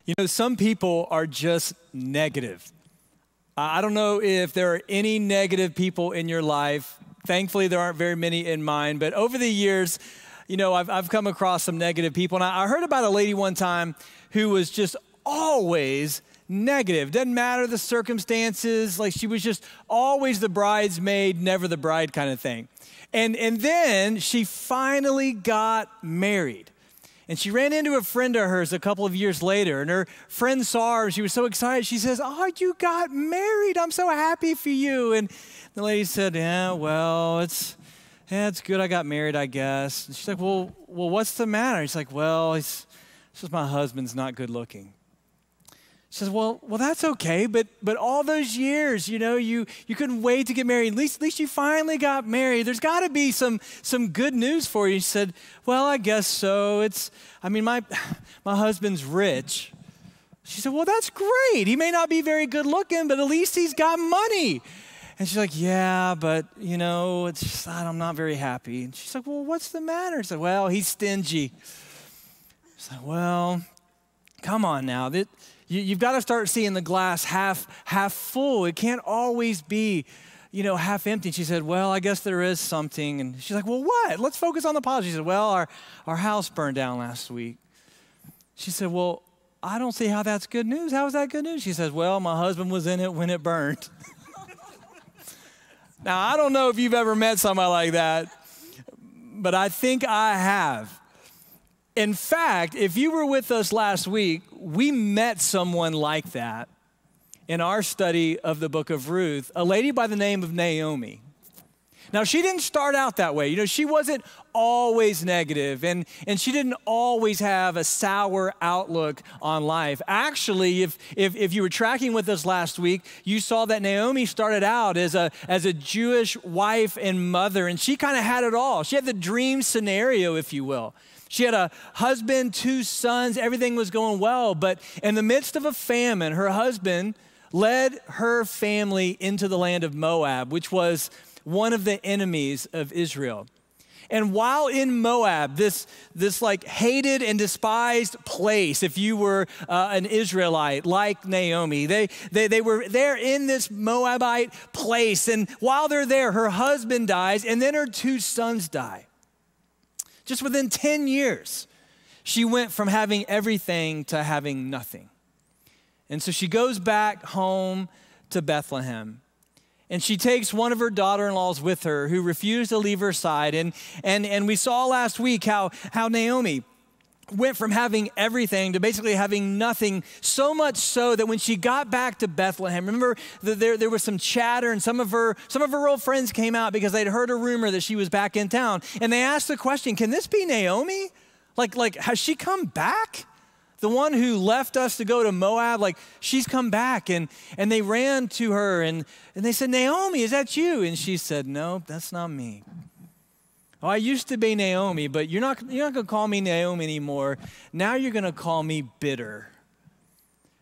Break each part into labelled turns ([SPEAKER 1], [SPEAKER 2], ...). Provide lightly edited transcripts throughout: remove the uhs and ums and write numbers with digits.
[SPEAKER 1] You know, some people are just negative. I don't know if there are any negative people in your life. Thankfully, there aren't very many in mine. But over the years, you know, I've come across some negative people. And I heard about a lady one time who was just always negative. Doesn't matter the circumstances. Like, she was just always the bridesmaid, never the bride kind of thing. And then she finally got married. And she ran into a friend of hers a couple of years later, and her friend saw her, and she was so excited. She says, "Oh, you got married. I'm so happy for you." And the lady said, "Yeah, well, it's good. I got married, I guess." And she's like, well, what's the matter? He's like, "Well, it's just my husband's not good looking." She says, well, that's okay, but all those years, you know, you couldn't wait to get married. At least you finally got married. There's got to be some good news for you. She said, "Well, I guess so. My husband's rich." She said, "Well, that's great. He may not be very good looking, but at least he's got money." And she's like, "Yeah, but, you know, it's just, I'm not very happy." And she's like, "Well, what's the matter?" She said, "Well, he's stingy." She's like, "Well, come on now. You've got to start seeing the glass half full. It can't always be, you know, half empty." She said, "Well, I guess there is something." And she's like, "Well, what? Let's focus on the positive." She said, "Well, our house burned down last week." She said, "Well, I don't see how that's good news. How is that good news?" She says, "Well, my husband was in it when it burned." Now, I don't know if you've ever met somebody like that, but I think I have. In fact, if you were with us last week, we met someone like that in our study of the book of Ruth, a lady by the name of Naomi. Now, she didn't start out that way. You know, she wasn't always negative, and she didn't always have a sour outlook on life. Actually, if you were tracking with us last week, you saw that Naomi started out as a Jewish wife and mother, and she kind of had it all. She had the dream scenario, if you will. She had a husband, 2 sons, everything was going well, but in the midst of a famine, her husband led her family into the land of Moab, which was one of the enemies of Israel. And while in Moab, this like hated and despised place, if you were an Israelite like Naomi, they were there in this Moabite place, and while they're there, her husband dies, and then her 2 sons die. Just within 10 years, she went from having everything to having nothing. And so she goes back home to Bethlehem. And she takes one of her daughter-in-laws with her who refused to leave her side. And we saw last week how Naomi went from having everything to basically having nothing, so much so that when she got back to Bethlehem, remember there was some chatter, and some of her old friends came out because they'd heard a rumor that she was back in town. And they asked the question, "Can this be Naomi? Like has she come back? The one who left us to go to Moab, like she's come back." And they ran to her and they said, "Naomi, is that you?" And she said, "No, that's not me. Oh, I used to be Naomi, but you're not going to call me Naomi anymore. Now you're going to call me bitter.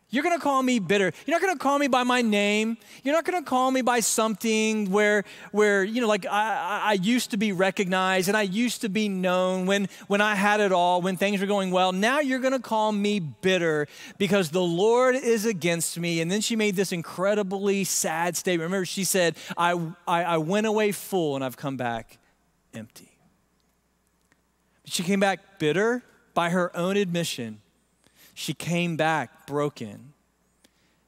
[SPEAKER 1] You're going to call me bitter. You're not going to call me by my name. You're not going to call me by something where you know, like I used to be recognized and I used to be known when I had it all, when things were going well. Now you're going to call me bitter because the Lord is against me." And then she made this incredibly sad statement. Remember, she said, I went away full and I've come back empty. She came back bitter by her own admission. She came back broken.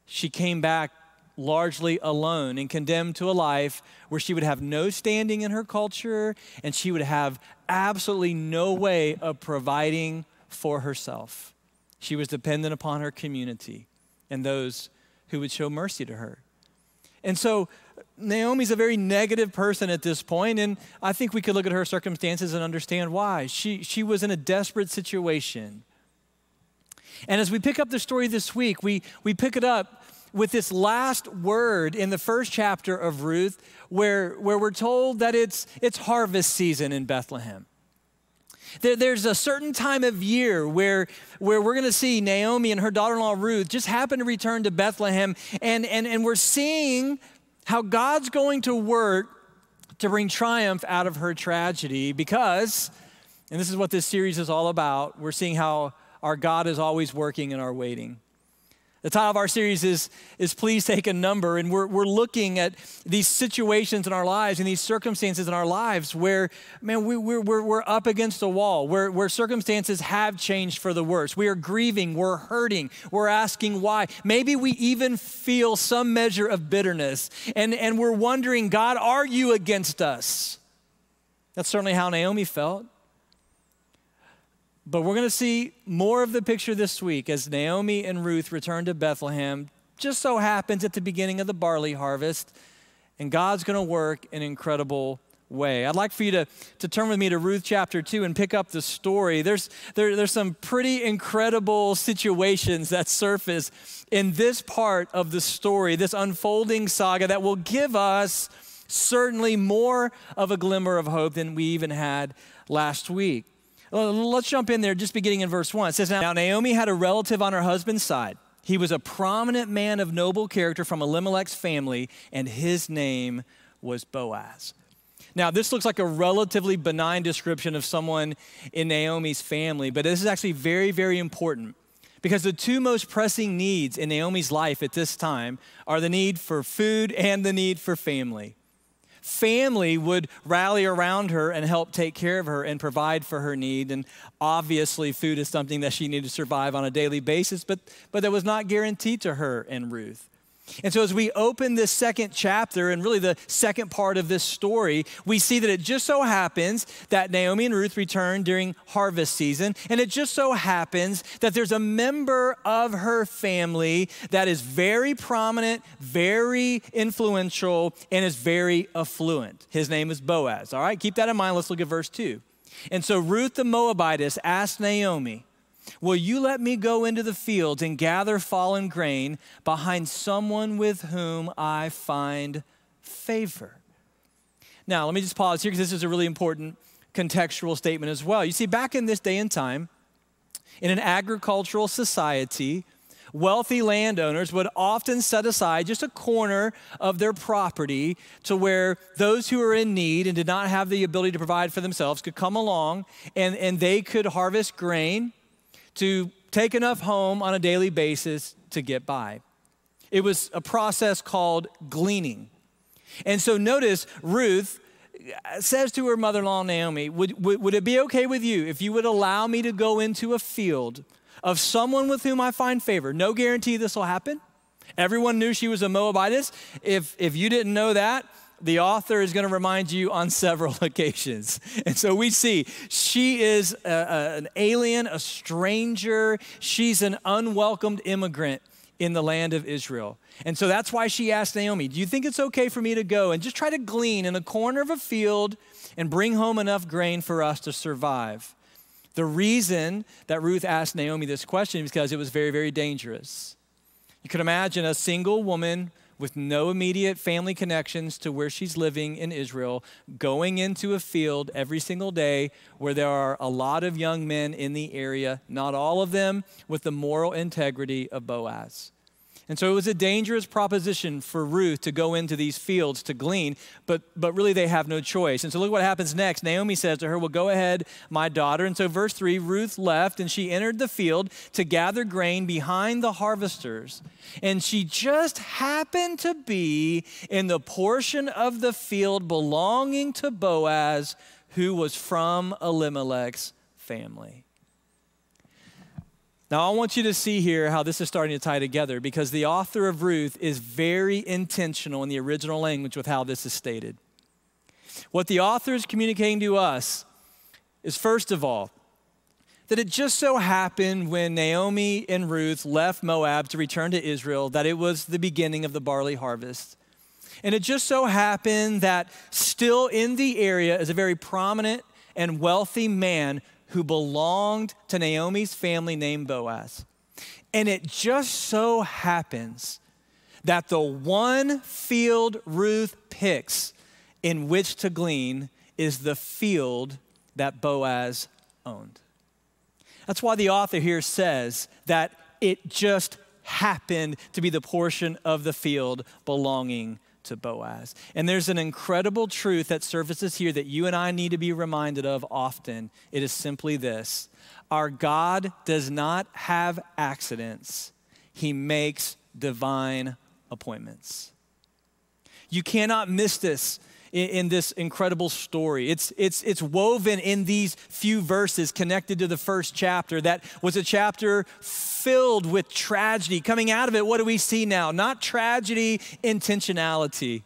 [SPEAKER 1] She came back largely alone and condemned to a life where she would have no standing in her culture and she would have absolutely no way of providing for herself. She was dependent upon her community and those who would show mercy to her. And so Naomi's a very negative person at this point, and I think we could look at her circumstances and understand why. She was in a desperate situation. And as we pick up the story this week, we pick it up with this last word in the first chapter of Ruth, where we're told that it's harvest season in Bethlehem. There's a certain time of year where we're going to see Naomi and her daughter-in-law Ruth just happen to return to Bethlehem, and we're seeing how God's going to work to bring triumph out of her tragedy because, and this is what this series is all about, we're seeing how our God is always working in our waiting. The title of our series is Please Take a Number, and we're looking at these situations in our lives and these circumstances in our lives where, man, we're up against a wall, where circumstances have changed for the worse. We are grieving, we're hurting, we're asking why. Maybe we even feel some measure of bitterness, and we're wondering, God, are you against us? That's certainly how Naomi felt. But we're going to see more of the picture this week as Naomi and Ruth return to Bethlehem. Just so happens at the beginning of the barley harvest, and God's going to work in an incredible way. I'd like for you to turn with me to Ruth chapter 2 and pick up the story. There's some pretty incredible situations that surface in this part of the story, this unfolding saga that will give us certainly more of a glimmer of hope than we even had last week. Let's jump in there, just beginning in verse 1. It says, Now Naomi had a relative on her husband's side. He was a prominent man of noble character from Elimelech's family, and his name was Boaz. Now, this looks like a relatively benign description of someone in Naomi's family, but this is actually very, very important because the two most pressing needs in Naomi's life at this time are the need for food and the need for family. Family would rally around her and help take care of her and provide for her need. And obviously, food is something that she needed to survive on a daily basis, but that was not guaranteed to her and Ruth. And so as we open this second chapter and really the second part of this story, we see that it just so happens that Naomi and Ruth return during harvest season. And it just so happens that there's a member of her family that is very prominent, very influential, and is very affluent. His name is Boaz. All right, keep that in mind. Let's look at verse 2. And so Ruth the Moabitess asked Naomi, will you let me go into the fields and gather fallen grain behind someone with whom I find favor? Now, let me just pause here because this is a really important contextual statement as well. You see, back in this day and time, in an agricultural society, wealthy landowners would often set aside just a corner of their property to where those who are in need and did not have the ability to provide for themselves could come along and they could harvest grain to take enough home on a daily basis to get by. It was a process called gleaning. And so notice Ruth says to her mother-in-law Naomi, would it be okay with you if you would allow me to go into a field of someone with whom I find favor? No guarantee this will happen. Everyone knew she was a Moabitess. If you didn't know that, the author is going to remind you on several occasions. And so we see she is an alien, a stranger. She's an unwelcomed immigrant in the land of Israel. And so that's why she asked Naomi, do you think it's okay for me to go and just try to glean in a corner of a field and bring home enough grain for us to survive? The reason that Ruth asked Naomi this question is because it was very, very dangerous. You could imagine a single woman with no immediate family connections to where she's living in Israel, going into a field every single day where there are a lot of young men in the area, not all of them with the moral integrity of Boaz. And so it was a dangerous proposition for Ruth to go into these fields to glean, but really they have no choice. And so look what happens next. Naomi says to her, well, go ahead, my daughter. And so verse 3, Ruth left and she entered the field to gather grain behind the harvesters. And she just happened to be in the portion of the field belonging to Boaz, who was from Elimelech's family. Now, I want you to see here how this is starting to tie together because the author of Ruth is very intentional in the original language with how this is stated. What the author is communicating to us is, first of all, that it just so happened when Naomi and Ruth left Moab to return to Israel that it was the beginning of the barley harvest. And it just so happened that still in the area is a very prominent and wealthy man who belonged to Naomi's family named Boaz. And it just so happens that the one field Ruth picks in which to glean is the field that Boaz owned. That's why the author here says that it just happened to be the portion of the field belonging to Boaz. And there's an incredible truth that surfaces here that you and I need to be reminded of often. It is simply this: our God does not have accidents. he makes divine appointments. You cannot miss this in this incredible story. It's woven in these few verses connected to the first chapter. That was a chapter filled with tragedy. Coming out of it, what do we see now? Not tragedy, intentionality.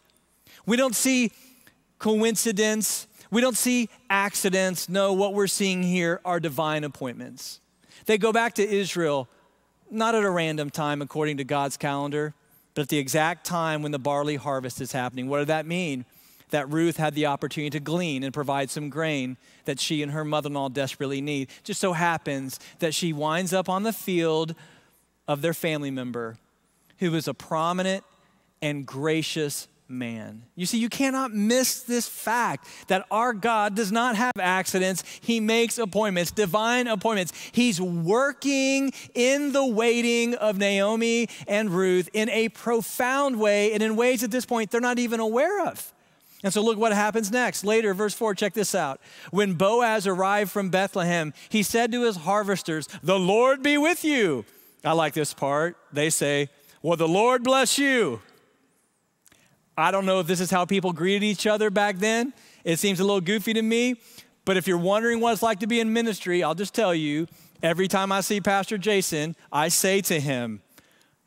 [SPEAKER 1] We don't see coincidence. We don't see accidents. No, what we're seeing here are divine appointments. They go back to Israel, not at a random time according to God's calendar, but at the exact time when the barley harvest is happening. What did that mean? That Ruth had the opportunity to glean and provide some grain that she and her mother-in-law desperately need. Just so happens that she winds up on the field of their family member who is a prominent and gracious man. You see, you cannot miss this fact that our God does not have accidents. He makes appointments, divine appointments. He's working in the waiting of Naomi and Ruth in a profound way and in ways at this point they're not even aware of. And so look what happens next. Later, verse 4, check this out. When Boaz arrived from Bethlehem, he said to his harvesters, "The Lord be with you." I like this part. They say, "Well, the Lord bless you." I don't know if this is how people greeted each other back then. It seems a little goofy to me. But if you're wondering what it's like to be in ministry, I'll just tell you, every time I see Pastor Jason, I say to him,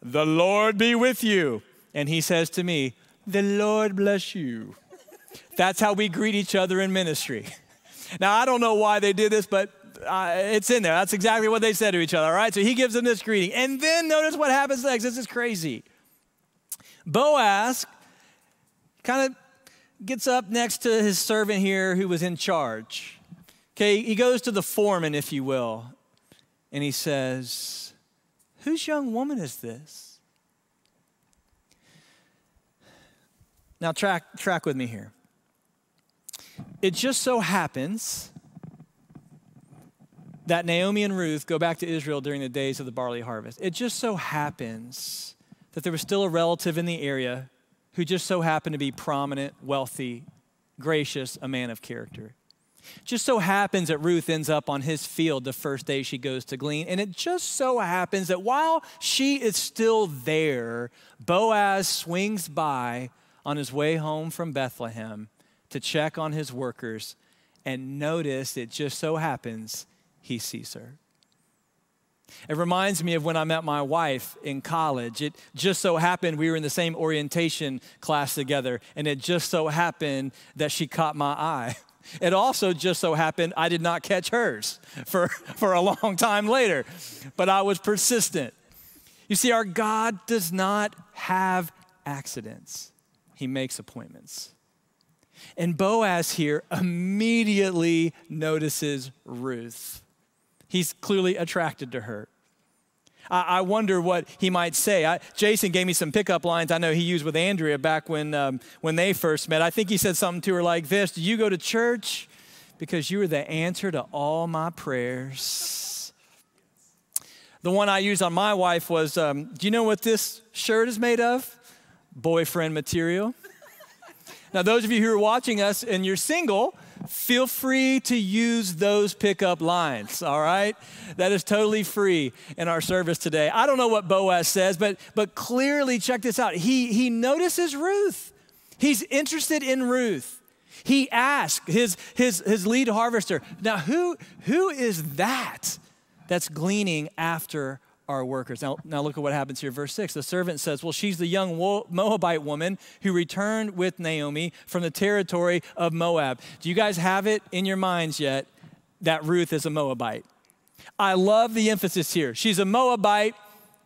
[SPEAKER 1] "The Lord be with you." And he says to me, "The Lord bless you." That's how we greet each other in ministry. Now, I don't know why they did this, but it's in there. That's exactly what they said to each other, all right? So he gives them this greeting. And then notice what happens next. This is crazy. Boaz kind of gets up next to his servant here who was in charge. Okay, he goes to the foreman, if you will, and he says, "Whose young woman is this?" Now, track with me here. It just so happens that Naomi and Ruth go back to Israel during the days of the barley harvest. It just so happens that there was still a relative in the area who just so happened to be prominent, wealthy, gracious, a man of character. Just so happens that Ruth ends up on his field the first day she goes to glean. And it just so happens that while she is still there, Boaz swings by on his way home from Bethlehem to check on his workers, and notice it just so happens he sees her. It reminds me of when I met my wife in college. It just so happened we were in the same orientation class together, and it just so happened that she caught my eye. It also just so happened I did not catch hers for a long time later, but I was persistent. You see, our God does not have accidents. He makes appointments. And Boaz here immediately notices Ruth. He's clearly attracted to her. I wonder what he might say. Jason gave me some pickup lines I know he used with Andrea back when they first met. I think he said something to her like this: "Do you go to church? Because you are the answer to all my prayers." The one I used on my wife was, "Do you know what this shirt is made of? Boyfriend material." Now, those of you who are watching us and you're single, feel free to use those pickup lines, all right? That is totally free in our service today. I don't know what Boaz says, but clearly, check this out. He notices Ruth. He's interested in Ruth. He asks his lead harvester, "Now, who is that's gleaning after our workers?" Now look at what happens here. Verse 6, the servant says, "Well, she's the young Moabite woman who returned with Naomi from the territory of Moab." Do you guys have it in your minds yet that Ruth is a Moabite? I love the emphasis here. She's a Moabite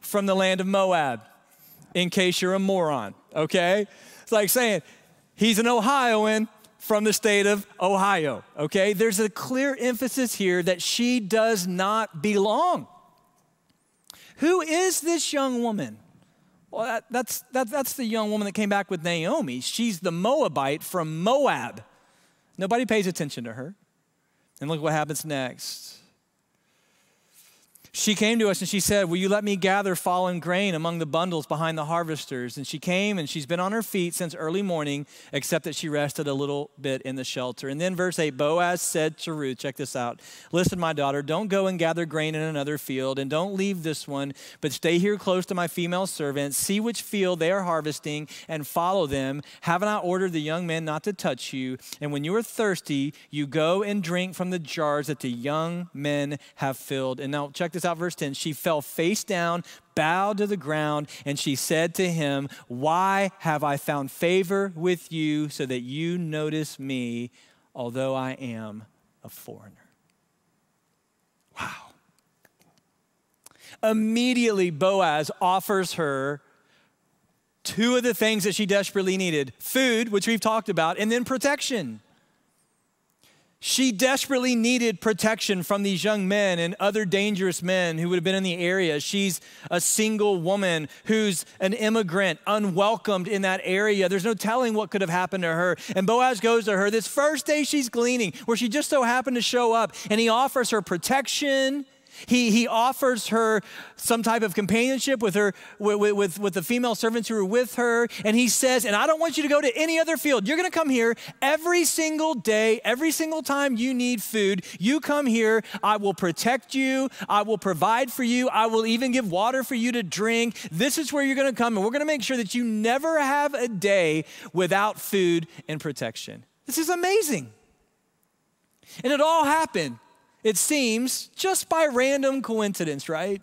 [SPEAKER 1] from the land of Moab, in case you're a moron, okay? It's like saying he's an Ohioan from the state of Ohio, okay? There's a clear emphasis here that she does not belong. Who is this young woman? Well, that's the young woman that came back with Naomi. She's the Moabite from Moab. Nobody pays attention to her. And look what happens next. She came to us and she said, will you let me gather fallen grain among the bundles behind the harvesters? And she came and she's been on her feet since early morning, except that she rested a little bit in the shelter. And then verse 8, Boaz said to Ruth, check this out. Listen, my daughter, don't go and gather grain in another field, and don't leave this one, but stay here close to my female servants. See which field they are harvesting and follow them. Haven't I ordered the young men not to touch you? And when you are thirsty, you go and drink from the jars that the young men have filled. And now check this out, verse 10. She fell face down, bowed to the ground, and she said to him, why have I found favor with you so that you notice me, although I am a foreigner? Wow. Immediately, Boaz offers her two of the things that she desperately needed: food, which we've talked about, and then protection. She desperately needed protection from these young men and other dangerous men who would have been in the area. She's a single woman who's an immigrant, unwelcomed in that area. There's no telling what could have happened to her. And Boaz goes to her this first day she's gleaning, where she just so happened to show up, and he offers her protection. He offers her some type of companionship with her, with the female servants who are with her. And he says, and I don't want you to go to any other field. You're going to come here every single day, every single time you need food. You come here. I will protect you. I will provide for you. I will even give water for you to drink. This is where you're going to come. And we're going to make sure that you never have a day without food and protection. This is amazing. And it all happened, it seems, just by random coincidence, right?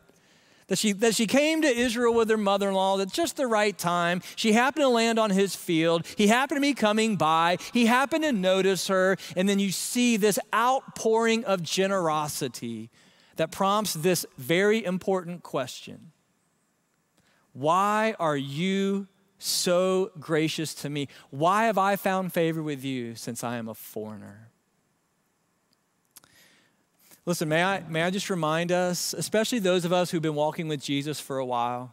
[SPEAKER 1] That she came to Israel with her mother-in-law at just the right time. She happened to land on his field. He happened to be coming by. He happened to notice her. And then you see this outpouring of generosity that prompts this very important question. Why are you so gracious to me? Why have I found favor with you since I am a foreigner? Listen, may I just remind us, especially those of us who've been walking with Jesus for a while,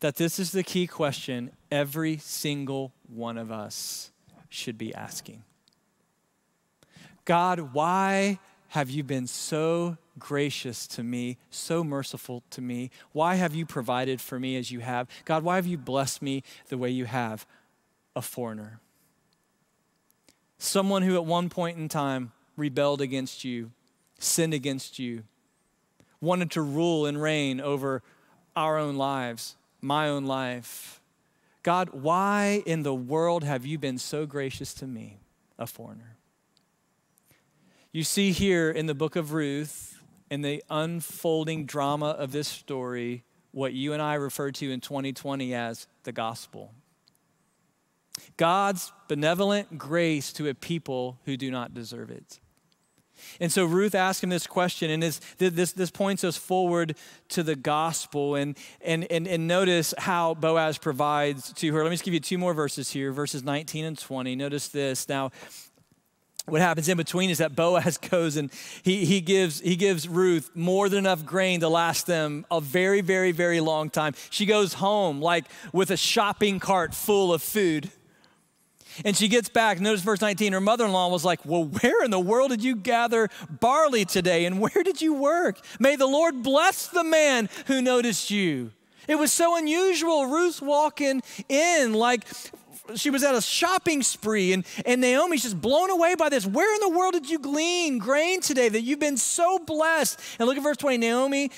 [SPEAKER 1] that this is the key question every single one of us should be asking. God, why have you been so gracious to me, so merciful to me? Why have you provided for me as you have? God, why have you blessed me the way you have? A foreigner. Someone who at one point in time rebelled against you, sinned against you, wanted to rule and reign over our own lives, my own life. God, why in the world have you been so gracious to me, a foreigner? You see here in the book of Ruth, in the unfolding drama of this story, what you and I refer to in 2020 as the gospel. God's benevolent grace to a people who do not deserve it. And so Ruth asked him this question, and this points us forward to the gospel. And notice how Boaz provides to her. Let me just give you two more verses here, verses 19 and 20. Notice this. Now, what happens in between is that Boaz goes and he gives Ruth more than enough grain to last them a very, very, very long time. She goes home like with a shopping cart full of food. And she gets back, notice verse 19, her mother-in-law was like, well, where in the world did you gather barley today? And where did you work? May the Lord bless the man who noticed you. It was so unusual, Ruth walking in like she was at a shopping spree, and Naomi's just blown away by this. Where in the world did you glean grain today that you've been so blessed? And look at verse 20. Naomi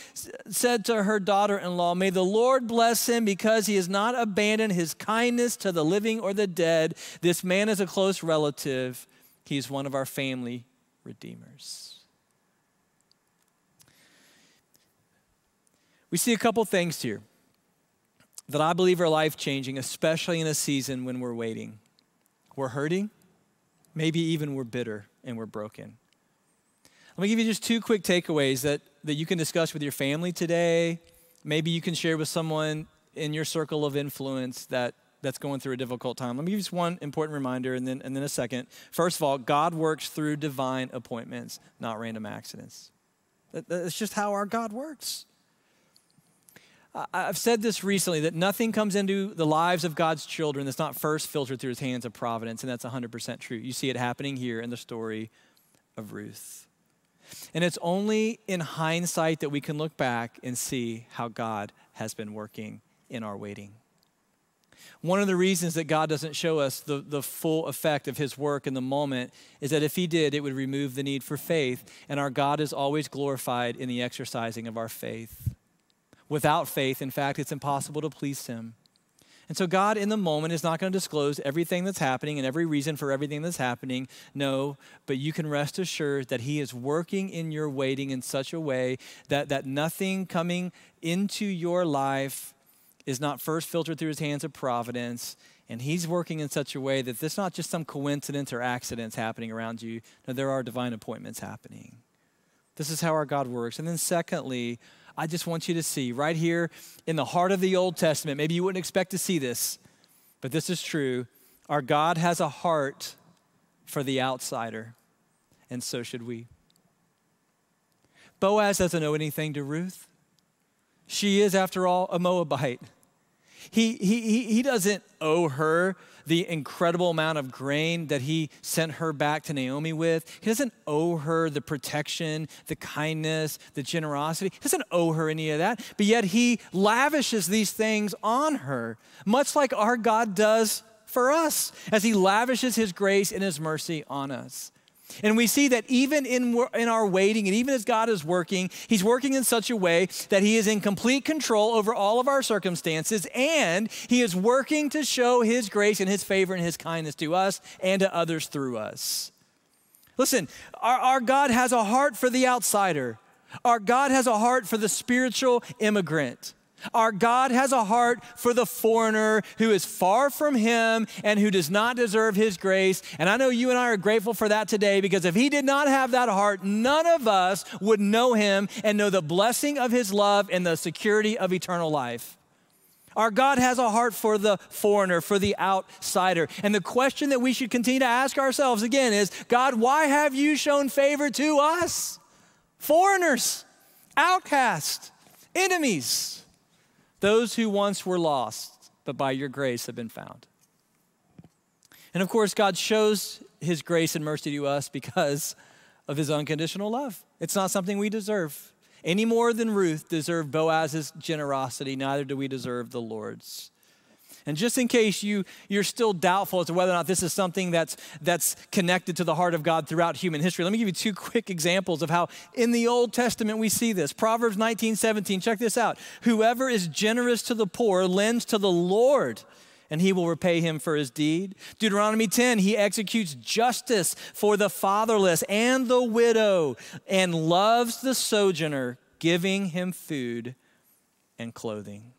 [SPEAKER 1] said to her daughter-in-law, may the Lord bless him because he has not abandoned his kindness to the living or the dead. This man is a close relative. He's one of our family redeemers. We see a couple things here that I believe are life-changing, especially in a season when we're waiting. We're hurting, maybe even we're bitter and we're broken. Let me give you just two quick takeaways that you can discuss with your family today. Maybe you can share with someone in your circle of influence that's going through a difficult time. Let me give you just one important reminder and then a second. First of all, God works through divine appointments, not random accidents. That's just how our God works. I've said this recently, that nothing comes into the lives of God's children that's not first filtered through his hands of providence, and that's 100% true. You see it happening here in the story of Ruth. And it's only in hindsight that we can look back and see how God has been working in our waiting. One of the reasons that God doesn't show us the full effect of his work in the moment is that if he did, it would remove the need for faith. And our God is always glorified in the exercising of our faith. Without faith, in fact, it's impossible to please him. And so God in the moment is not going to disclose everything that's happening and every reason for everything that's happening. No, but you can rest assured that he is working in your waiting in such a way that nothing coming into your life is not first filtered through his hands of providence. And he's working in such a way that there's not just some coincidence or accidents happening around you. No, there are divine appointments happening. This is how our God works. And then secondly, I just want you to see right here in the heart of the Old Testament, maybe you wouldn't expect to see this, but this is true. Our God has a heart for the outsider, and so should we. Boaz doesn't owe anything to Ruth. She is, after all, a Moabite. He doesn't owe her the incredible amount of grain that he sent her back to Naomi with. He doesn't owe her the protection, the kindness, the generosity. He doesn't owe her any of that, but yet he lavishes these things on her, much like our God does for us, as he lavishes his grace and his mercy on us. And we see that even in our waiting, and even as God is working, he's working in such a way that he is in complete control over all of our circumstances, and he is working to show his grace and his favor and his kindness to us and to others through us. Listen, our God has a heart for the outsider. Our God has a heart for the spiritual immigrant. Our God has a heart for the foreigner who is far from him and who does not deserve his grace. And I know you and I are grateful for that today, because if he did not have that heart, none of us would know him and know the blessing of his love and the security of eternal life. Our God has a heart for the foreigner, for the outsider. And the question that we should continue to ask ourselves again is, God, why have you shown favor to us? Foreigners, outcasts, enemies. Those who once were lost, but by your grace have been found. And of course, God shows his grace and mercy to us because of his unconditional love. It's not something we deserve. Any more than Ruth deserved Boaz's generosity, neither do we deserve the Lord's. And just in case you're still doubtful as to whether or not this is something that's connected to the heart of God throughout human history, let me give you two quick examples of how in the Old Testament we see this. Proverbs 19:17, check this out. Whoever is generous to the poor lends to the Lord, and he will repay him for his deed. Deuteronomy 10, he executes justice for the fatherless and the widow and loves the sojourner, giving him food and clothing.